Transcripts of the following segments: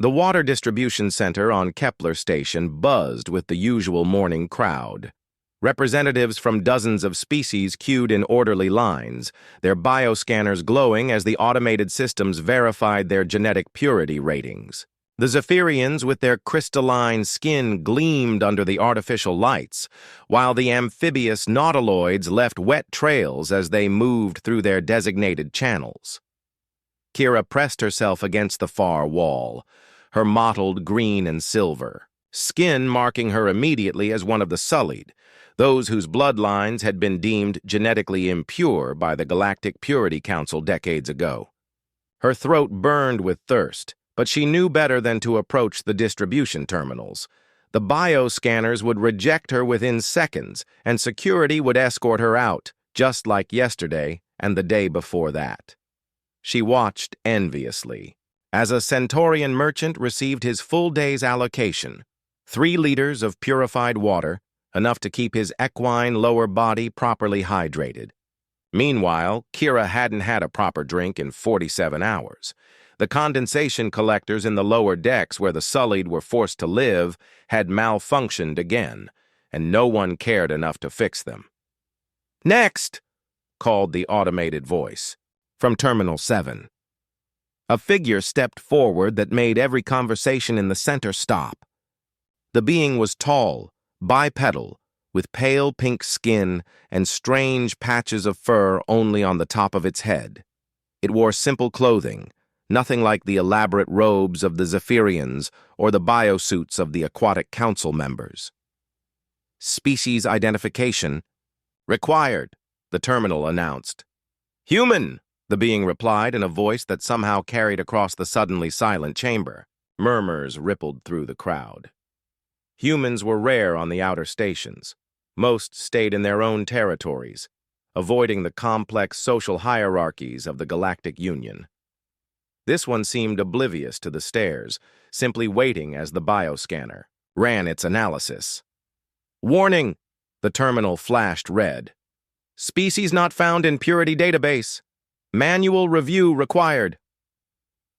The water distribution center on Kepler Station buzzed with the usual morning crowd. Representatives from dozens of species queued in orderly lines, their bioscanners glowing as the automated systems verified their genetic purity ratings. The Zephyrians with their crystalline skin gleamed under the artificial lights, while the amphibious nautiloids left wet trails as they moved through their designated channels. Kira pressed herself against the far wall, her mottled green and silver, skin marking her immediately as one of the sullied, those whose bloodlines had been deemed genetically impure by the Galactic Purity Council decades ago. Her throat burned with thirst, but she knew better than to approach the distribution terminals. The bioscanners would reject her within seconds, and security would escort her out, just like yesterday and the day before that. She watched enviously, as a Centaurian merchant received his full day's allocation, 3 liters of purified water, enough to keep his equine lower body properly hydrated. Meanwhile, Kira hadn't had a proper drink in 47 hours. The condensation collectors in the lower decks where the sullied were forced to live had malfunctioned again, and no one cared enough to fix them. "Next!" called the automated voice from Terminal 7. A figure stepped forward that made every conversation in the center stop. The being was tall, bipedal, with pale pink skin and strange patches of fur only on the top of its head. It wore simple clothing, nothing like the elaborate robes of the Zephyrians or the biosuits of the Aquatic Council members. "Species identification required," the terminal announced. "Human," the being replied in a voice that somehow carried across the suddenly silent chamber. Murmurs rippled through the crowd. Humans were rare on the outer stations. Most stayed in their own territories, avoiding the complex social hierarchies of the Galactic Union. This one seemed oblivious to the stares, simply waiting as the bioscanner ran its analysis. "Warning!" The terminal flashed red. "Species not found in Purity database. Manual review required."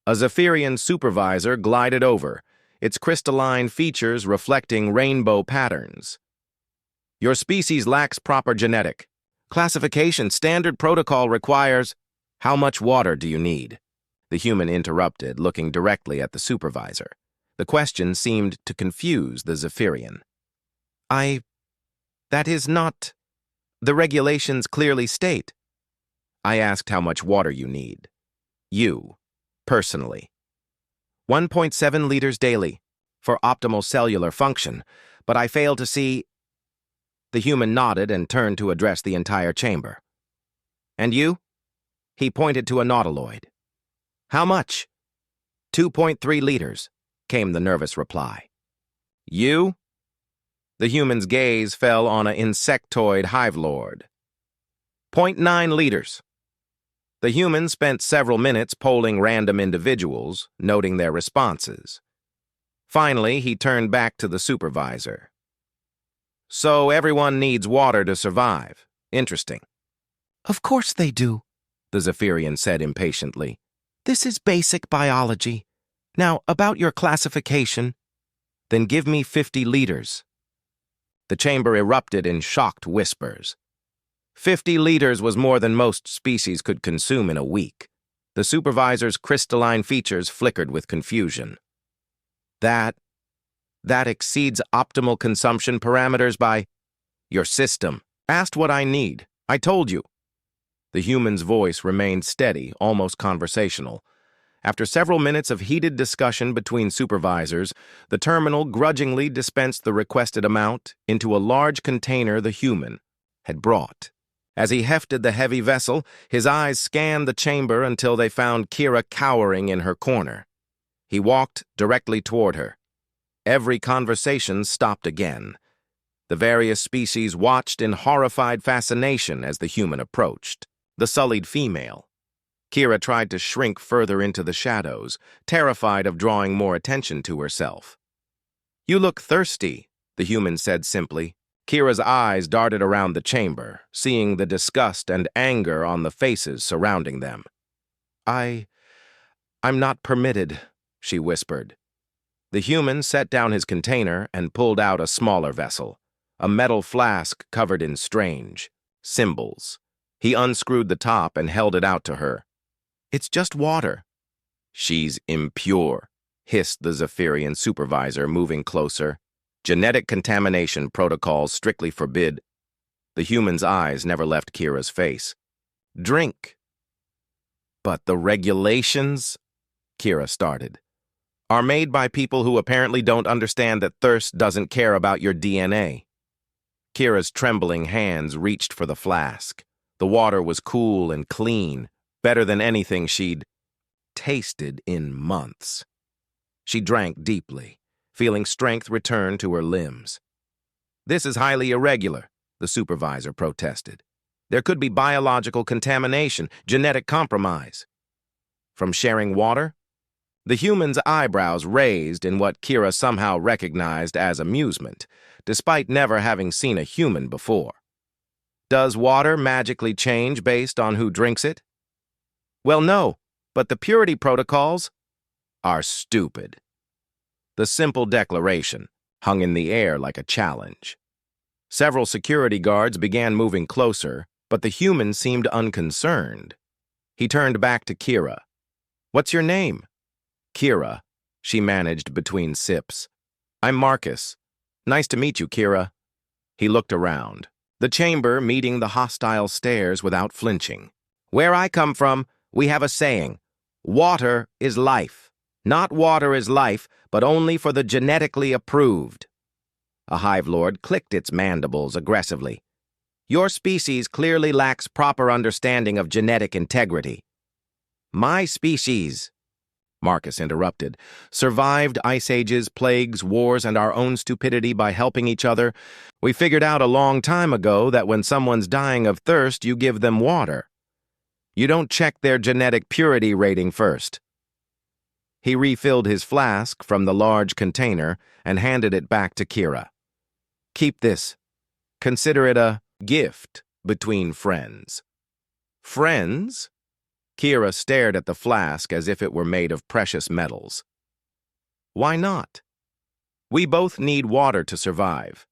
A Zephyrian supervisor glided over, its crystalline features reflecting rainbow patterns. "Your species lacks proper genetic. Classification standard protocol requires—" "How much water do you need?" the human interrupted, looking directly at the supervisor. The question seemed to confuse the Zephyrian. That is not... The regulations clearly state." "I asked how much water you need. You, personally." 1.7 liters daily, for optimal cellular function, but I fail to see—" The human nodded and turned to address the entire chamber. "And you?" He pointed to a nautiloid. "How much?" 2.3 liters, came the nervous reply. "You?" The human's gaze fell on an insectoid hive lord. 0.9 liters. The human spent several minutes polling random individuals, noting their responses. Finally, he turned back to the supervisor. "So everyone needs water to survive. Interesting." "Of course they do," the Zephyrian said impatiently. "This is basic biology. Now, about your classification." "Then give me 50 liters." The chamber erupted in shocked whispers. 50 liters was more than most species could consume in a week. The supervisor's crystalline features flickered with confusion. That exceeds optimal consumption parameters by... Your system asked what I need. I told you." The human's voice remained steady, almost conversational. After several minutes of heated discussion between supervisors, the terminal grudgingly dispensed the requested amount into a large container the human had brought. As he hefted the heavy vessel, his eyes scanned the chamber until they found Kira cowering in her corner. He walked directly toward her. Every conversation stopped again. The various species watched in horrified fascination as the human approached. The sullied female. Kira tried to shrink further into the shadows, terrified of drawing more attention to herself. "You look thirsty," the human said simply. Kira's eyes darted around the chamber, seeing the disgust and anger on the faces surrounding them. I'm not permitted," she whispered. The human set down his container and pulled out a smaller vessel, a metal flask covered in strange symbols. He unscrewed the top and held it out to her. "It's just water." "She's impure," hissed the Zephyrian supervisor, moving closer. "Genetic contamination protocols strictly forbid." The human's eyes never left Kira's face. "Drink." "But the regulations," Kira started, "are made by people who apparently don't understand that thirst doesn't care about your DNA." Kira's trembling hands reached for the flask. The water was cool and clean, better than anything she'd tasted in months. She drank deeply, feeling strength return to her limbs. "This is highly irregular," the supervisor protested. "There could be biological contamination, genetic compromise." "From sharing water?" The human's eyebrows raised in what Kira somehow recognized as amusement, despite never having seen a human before. "Does water magically change based on who drinks it?" "Well, no, but the purity protocols are stupid." The simple declaration hung in the air like a challenge. Several security guards began moving closer, but the human seemed unconcerned. He turned back to Kira. "What's your name?" "Kira," she managed between sips. "I'm Marcus. Nice to meet you, Kira." He looked around, the chamber meeting the hostile stares without flinching. "Where I come from, we have a saying, 'Water is life.' Not water is life, but only for the genetically approved." A hive lord clicked its mandibles aggressively. "Your species clearly lacks proper understanding of genetic integrity." "My species," Marcus interrupted, "survived ice ages, plagues, wars, and our own stupidity by helping each other. We figured out a long time ago that when someone's dying of thirst, you give them water. You don't check their genetic purity rating first." He refilled his flask from the large container and handed it back to Kira. "Keep this. Consider it a gift between friends." "Friends?" Kira stared at the flask as if it were made of precious metals. "Why not? We both need water to survive.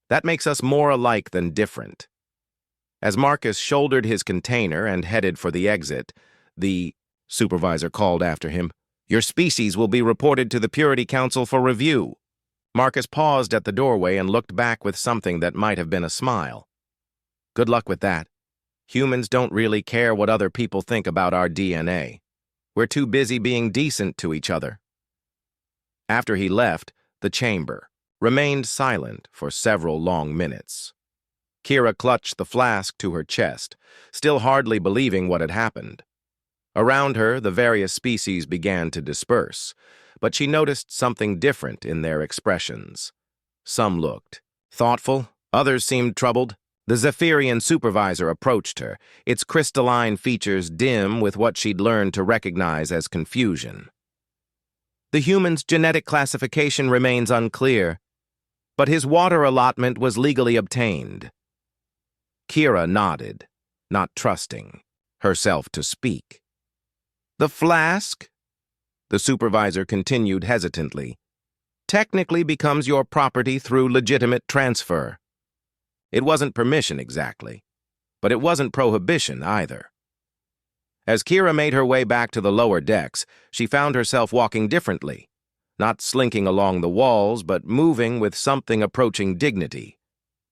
That makes us more alike than different." As Marcus shouldered his container and headed for the exit, the supervisor called after him, "Your species will be reported to the Purity Council for review." Marcus paused at the doorway and looked back with something that might have been a smile. "Good luck with that. Humans don't really care what other people think about our DNA. We're too busy being decent to each other." After he left, the chamber remained silent for several long minutes. Kira clutched the flask to her chest, still hardly believing what had happened. Around her, the various species began to disperse, but she noticed something different in their expressions. Some looked thoughtful, others seemed troubled. The Zephyrian supervisor approached her, its crystalline features dim with what she'd learned to recognize as confusion. "The human's genetic classification remains unclear, but his water allotment was legally obtained." Kira nodded, not trusting herself to speak. "The flask," the supervisor continued hesitantly, "technically becomes your property through legitimate transfer. It wasn't permission exactly, but it wasn't prohibition either." As Kira made her way back to the lower decks, she found herself walking differently, not slinking along the walls, but moving with something approaching dignity.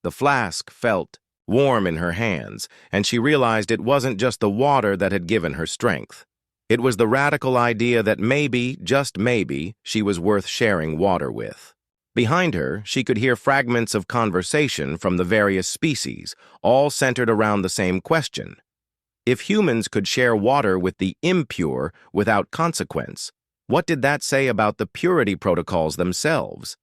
The flask felt warm in her hands, and she realized it wasn't just the water that had given her strength. It was the radical idea that maybe, just maybe, she was worth sharing water with. Behind her, she could hear fragments of conversation from the various species, all centered around the same question. If humans could share water with the impure without consequence, what did that say about the purity protocols themselves?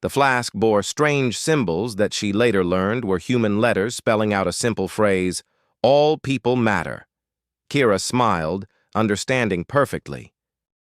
The flask bore strange symbols that she later learned were human letters spelling out a simple phrase, "All people matter." Kira smiled, understanding perfectly.